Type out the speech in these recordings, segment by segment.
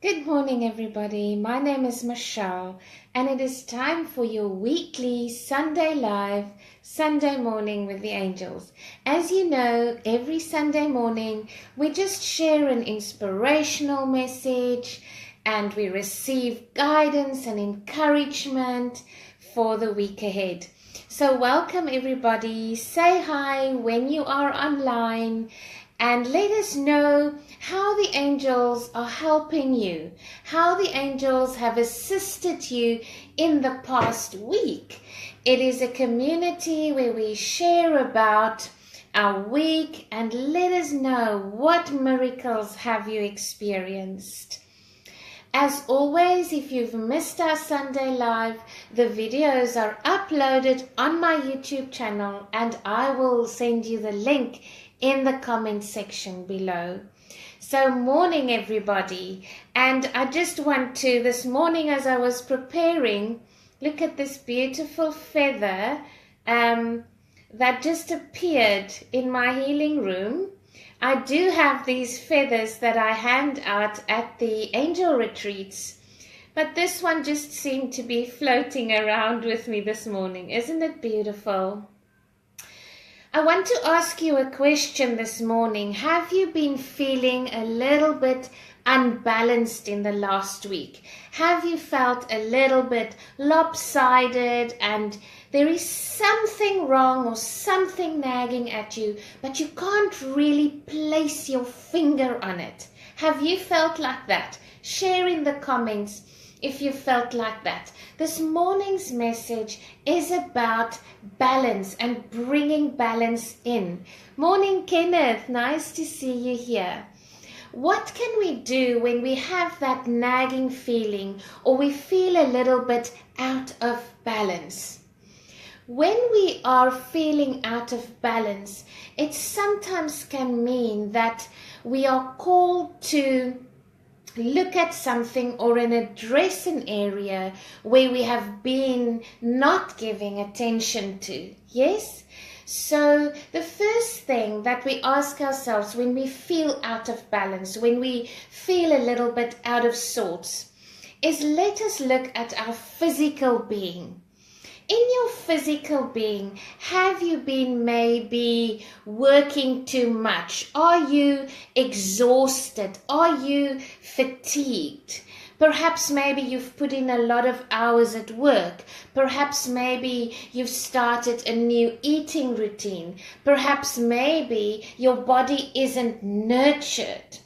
Good morning, everybody. My name is Michelle, and it is time for your weekly Sunday Live, Sunday Morning with the Angels. As you know, every Sunday morning we just share an inspirational message and we receive guidance and encouragement for the week ahead. So welcome, everybody. Say hi when you are online. And let us know how the angels are helping you, how the angels have assisted you in the past week. It is a community where we share about our week and let us know what miracles have you experienced. As always, if you've missed our Sunday Live, the videos are uploaded on my YouTube channel and I will send you the link in the comment section below. So morning everybody, and I just want to, this morning as I was preparing, look at this beautiful feather that just appeared in my healing room. I do have these feathers that I hand out at the angel retreats, but this one just seemed to be floating around with me this morning. Isn't it beautiful? I want to ask you a question this morning. Have you been feeling a little bit unbalanced in the last week? Have you felt a little bit lopsided and there is something wrong or something nagging at you, but you can't really place your finger on it? Have you felt like that? Share in the comments if you felt like that. This morning's message is about balance and bringing balance in. Morning, Kenneth. Nice to see you here. What can we do when we have that nagging feeling or we feel a little bit out of balance? When we are feeling out of balance, it sometimes can mean that we are called to look at something or address an area where we have been not giving attention to. Yes? So the first thing that we ask ourselves when we feel out of balance, when we feel a little bit out of sorts, is let us look at our physical being. In your physical being, have you been maybe working too much? Are you exhausted? Are you fatigued? Perhaps maybe you've put in a lot of hours at work. Perhaps maybe you've started a new eating routine. Perhaps maybe your body isn't nurtured.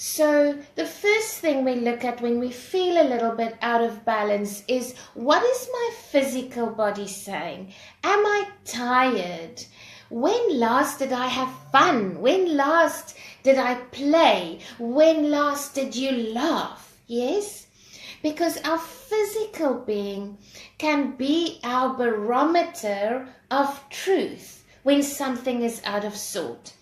So the first thing we look at when we feel a little bit out of balance is, what is my physical body saying? Am I tired? When last did I have fun? When last did I play? When last did you laugh? Yes? Because our physical being can be our barometer of truth when something is out of sort.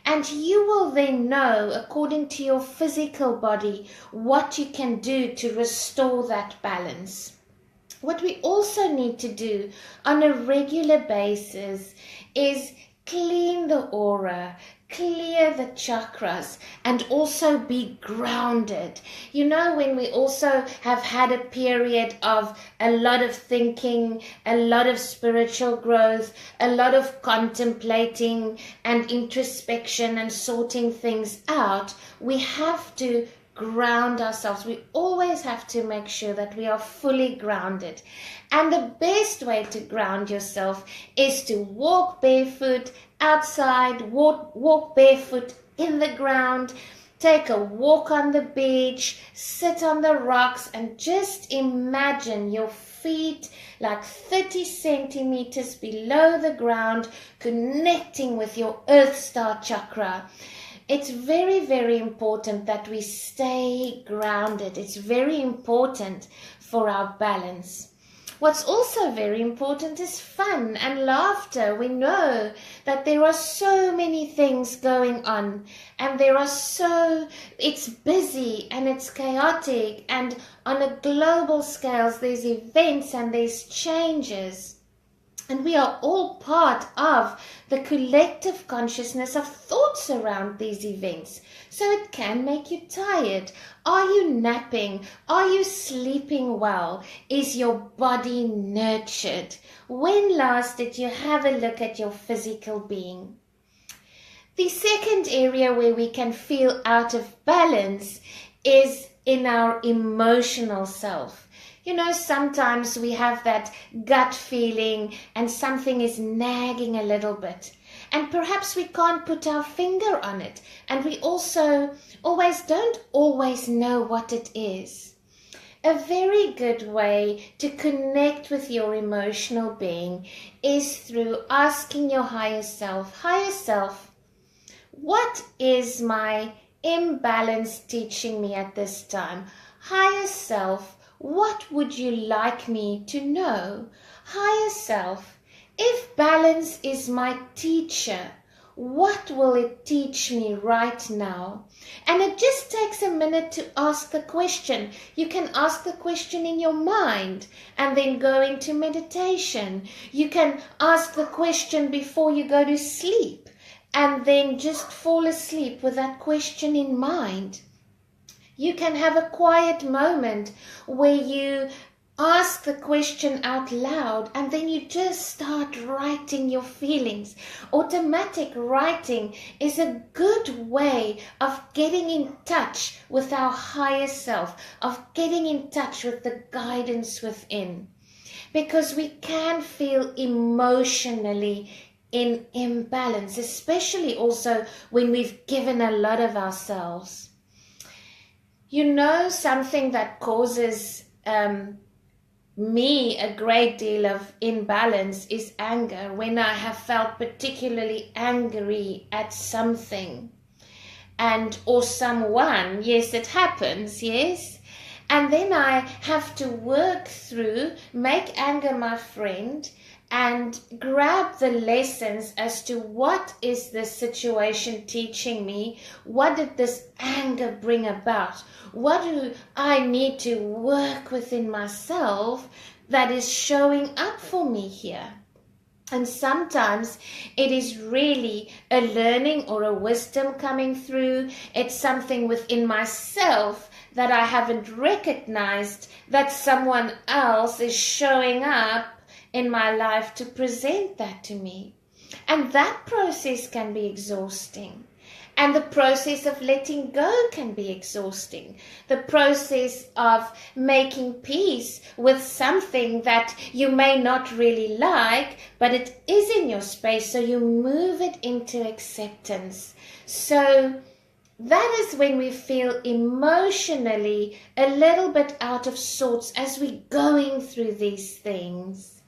And you will then know, according to your physical body, what you can do to restore that balance. What we also need to do on a regular basis is clean the aura, clear the chakras, and also be grounded. You know, when we also have had a period of a lot of thinking, a lot of spiritual growth, a lot of contemplating and introspection and sorting things out, we have to ground ourselves. We always have to make sure that we are fully grounded. And the best way to ground yourself is to walk barefoot outside, walk barefoot in the ground, take a walk on the beach, sit on the rocks, and just imagine your feet like 30 centimeters below the ground, connecting with your Earth Star chakra. It's very, very important that we stay grounded. It's very important for our balance. What's also very important is fun and laughter. We know that there are so many things going on and it's busy and it's chaotic, and on a global scale there's events and there's changes. And we are all part of the collective consciousness of thoughts around these events. So it can make you tired. Are you napping? Are you sleeping well? Is your body nurtured? When last did you have a look at your physical being? The second area where we can feel out of balance is in our emotional self. You know, sometimes we have that gut feeling and something is nagging a little bit. And perhaps we can't put our finger on it. And we also don't always know what it is. A very good way to connect with your emotional being is through asking your higher self, what is my imbalance teaching me at this time? Higher self, what would you like me to know? Higher self, if balance is my teacher, what will it teach me right now? And it just takes a minute to ask the question. You can ask the question in your mind and then go into meditation. You can ask the question before you go to sleep and then just fall asleep with that question in mind. You can have a quiet moment where you ask the question out loud and then you just start writing your feelings. Automatic writing is a good way of getting in touch with our higher self, of getting in touch with the guidance within. Because we can feel emotionally in imbalance, especially also when we've given a lot of ourselves. You know, something that causes me a great deal of imbalance is anger, when I have felt particularly angry at something or someone. Yes, it happens, yes. And then I have to work through, make anger my friend, and grab the lessons as to what is this situation teaching me? What did this anger bring about? What do I need to work within myself that is showing up for me here? And sometimes it is really a learning or a wisdom coming through. It's something within myself that I haven't recognized that someone else is showing up in my life to present that to me. And that process can be exhausting. And the process of letting go can be exhausting. The process of making peace with something that you may not really like, but it is in your space, so you move it into acceptance. So that is when we feel emotionally a little bit out of sorts as we're going through these things.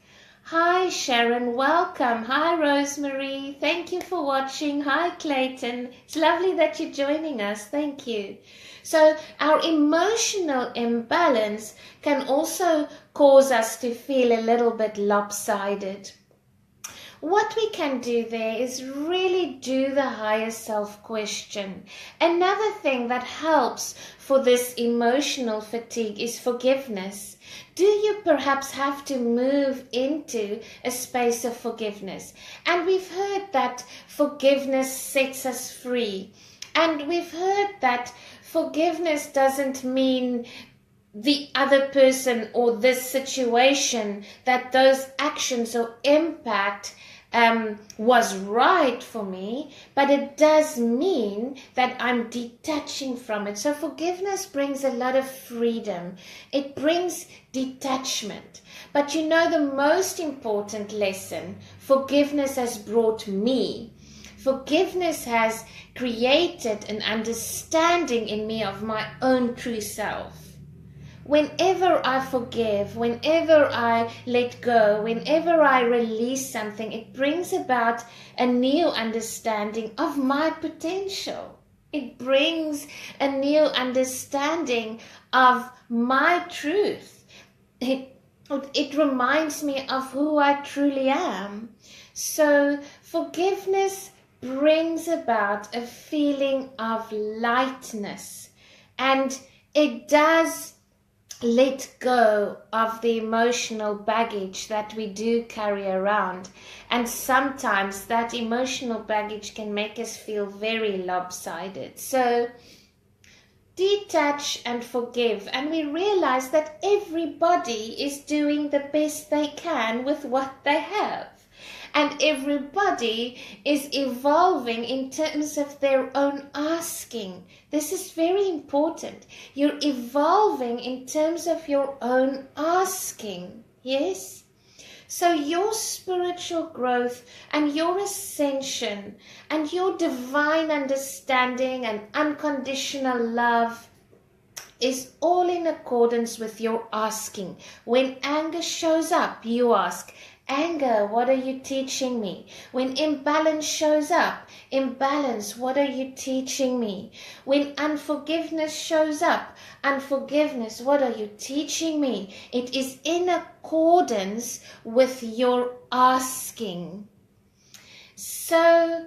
Hi Sharon, welcome. Hi Rosemary, thank you for watching. Hi Clayton, it's lovely that you're joining us. Thank you. So our emotional imbalance can also cause us to feel a little bit lopsided. What we can do there is really do the higher self question. Another thing that helps for this emotional fatigue is forgiveness. Do you perhaps have to move into a space of forgiveness? And we've heard that forgiveness sets us free. And we've heard that forgiveness doesn't mean the other person or this situation, that those actions or impact was right for me, but it does mean that I'm detaching from it. So forgiveness brings a lot of freedom. It brings detachment. But you know, the most important lesson forgiveness has brought me. Forgiveness has created an understanding in me of my own true self. Whenever I forgive, whenever I let go, whenever I release something, it brings about a new understanding of my potential. It brings a new understanding of my truth. It reminds me of who I truly am. So forgiveness brings about a feeling of lightness, and it does let go of the emotional baggage that we do carry around. And sometimes that emotional baggage can make us feel very lopsided. So detach and forgive, and we realize that everybody is doing the best they can with what they have. And everybody is evolving in terms of their own asking. This is very important. You're evolving in terms of your own asking. Yes? So your spiritual growth and your ascension and your divine understanding and unconditional love is all in accordance with your asking. When anger shows up, you ask, anger, what are you teaching me? When imbalance shows up, imbalance, what are you teaching me? When unforgiveness shows up, unforgiveness, what are you teaching me? It is in accordance with your asking. So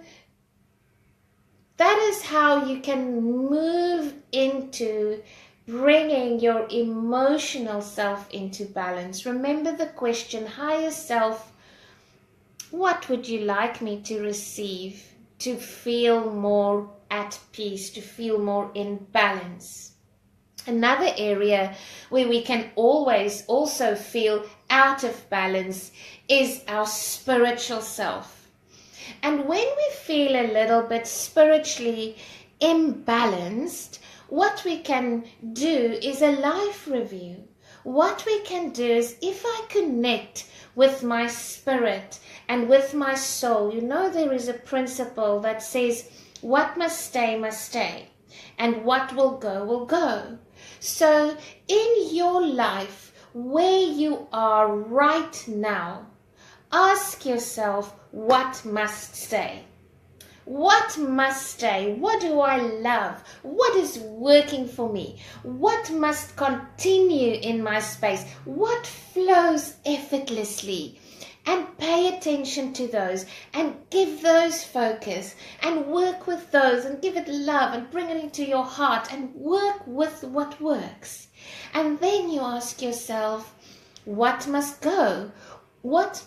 that is how you can move into bringing your emotional self into balance. Remember the question, higher self, what would you like me to receive to feel more at peace, to feel more in balance? Another area where we can always also feel out of balance is our spiritual self. And when we feel a little bit spiritually imbalanced, what we can do is a life review. What we can do is, if I connect with my spirit and with my soul, you know there is a principle that says what must stay, and what will go. So in your life, where you are right now, ask yourself, what must stay? What must stay? What do I love? What is working for me? What must continue in my space? What flows effortlessly? And pay attention to those and give those focus and work with those and give it love and bring it into your heart and work with what works. And then you ask yourself, what must go? What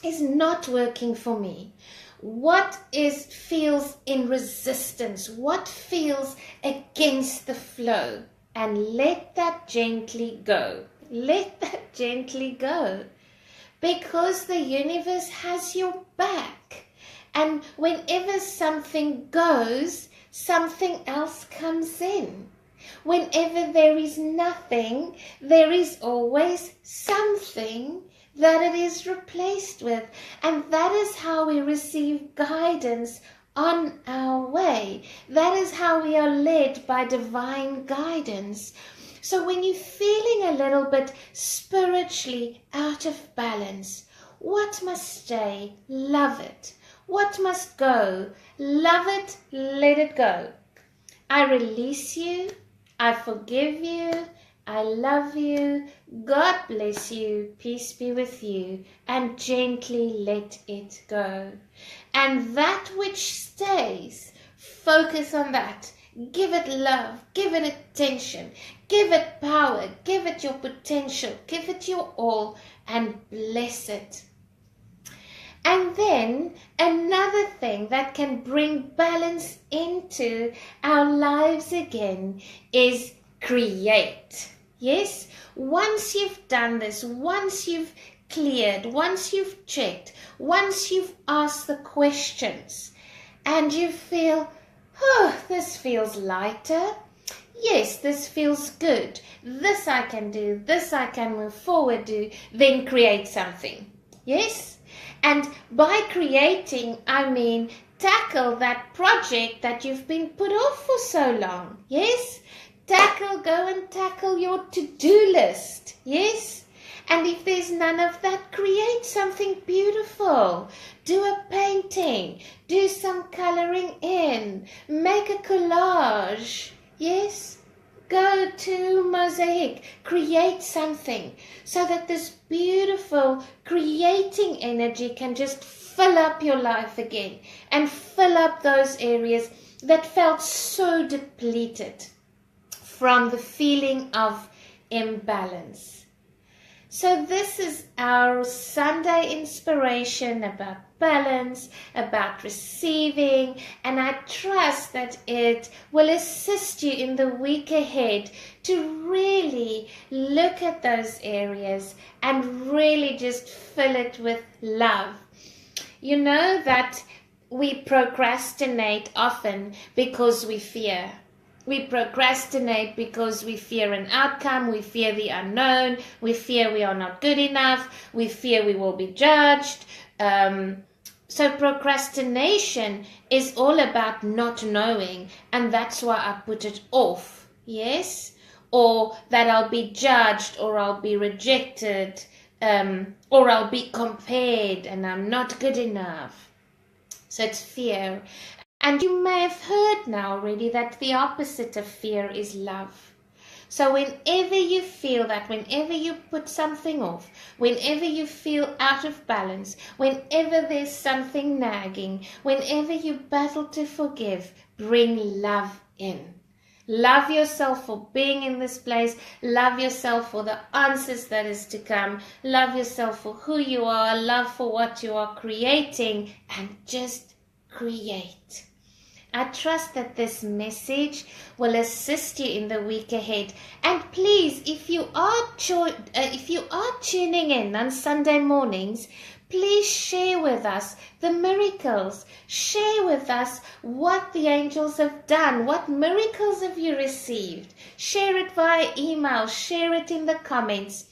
is not working for me? What feels in resistance? What feels against the flow? And let that gently go. Let that gently go. Because the universe has your back. And whenever something goes, something else comes in. Whenever there is nothing, there is always something that it is replaced with. And that is how we receive guidance on our way. That is how we are led by divine guidance. So when you're feeling a little bit spiritually out of balance, what must stay? Love it. What must go? Love it, let it go. I release you. I forgive you. I love you. God bless you. Peace be with you. And gently let it go. And that which stays, focus on that. Give it love. Give it attention. Give it power. Give it your potential. Give it your all. And bless it. And then another thing that can bring balance into our lives again is create. Yes, once you've done this, once you've cleared, once you've checked, once you've asked the questions and you feel, oh, this feels lighter. Yes, this feels good. This I can do. This I can move forward to. Then create something. Yes? And by creating, I mean tackle that project that you've been put off for so long. Yes? Go and tackle your to-do list. Yes? And if there's none of that, create something beautiful. Do a painting. Do some coloring in. Make a collage. Yes? Go to Mosaic. Create something so that this beautiful creating energy can just fill up your life again and fill up those areas that felt so depleted from the feeling of imbalance. So this is our Sunday inspiration about balance, about receiving, and I trust that it will assist you in the week ahead to really look at those areas and really just fill it with love. You know that we procrastinate often because we fear. We procrastinate because we fear an outcome, we fear the unknown, we fear we are not good enough, we fear we will be judged. So procrastination is all about not knowing, and that's why I put it off, yes? Or that I'll be judged, or I'll be rejected, or I'll be compared and I'm not good enough. So it's fear. And you may have heard now already that the opposite of fear is love. So whenever you feel that, whenever you put something off, whenever you feel out of balance, whenever there's something nagging, whenever you battle to forgive, bring love in. Love yourself for being in this place. Love yourself for the answers that is to come. Love yourself for who you are. Love for what you are creating, and just create. I trust that this message will assist you in the week ahead. And please, if you are tuning in on Sunday mornings, please share with us the miracles. Share with us what the angels have done. What miracles have you received? Share it via email. Share it in the comments.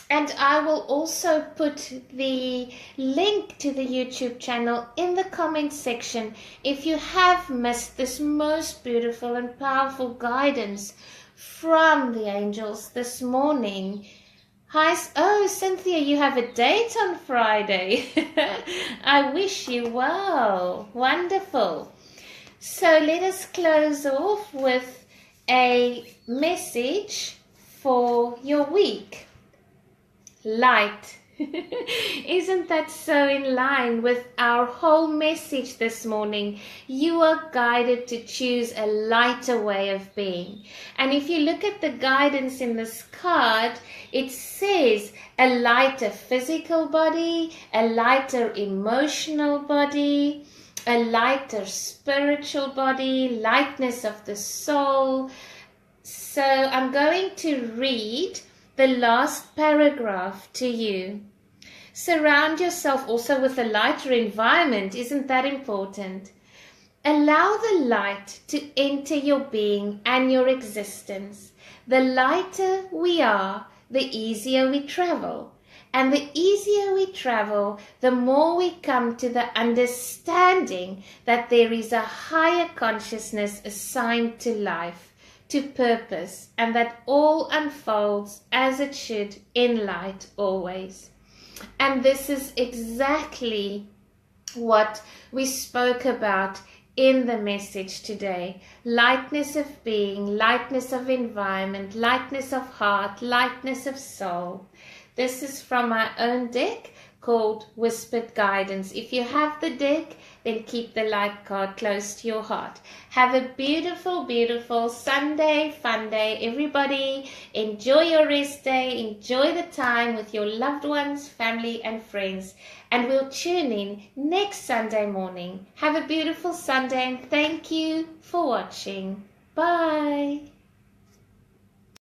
And I will also put the link to the YouTube channel in the comments section if you have missed this most beautiful and powerful guidance from the angels this morning. Hi, Cynthia, you have a date on Friday. I wish you well. Wonderful. So let us close off with a message for your week. Light. Isn't that so in line with our whole message this morning? You are guided to choose a lighter way of being. And if you look at the guidance in this card, it says a lighter physical body, a lighter emotional body, a lighter spiritual body, lightness of the soul. So I'm going to read the last paragraph to you. Surround yourself also with a lighter environment. Isn't that important? Allow the light to enter your being and your existence. The lighter we are, the easier we travel. And the easier we travel, the more we come to the understanding that there is a higher consciousness assigned to life, to purpose, and that all unfolds as it should in light always. And this is exactly what we spoke about in the message today. Lightness of being, lightness of environment, lightness of heart, lightness of soul. This is from my own deck called Whispered Guidance. If you have the deck, then keep the light card close to your heart. Have a beautiful, beautiful Sunday, fun day, everybody. Enjoy your rest day. Enjoy the time with your loved ones, family, and friends. And we'll tune in next Sunday morning. Have a beautiful Sunday, and thank you for watching. Bye.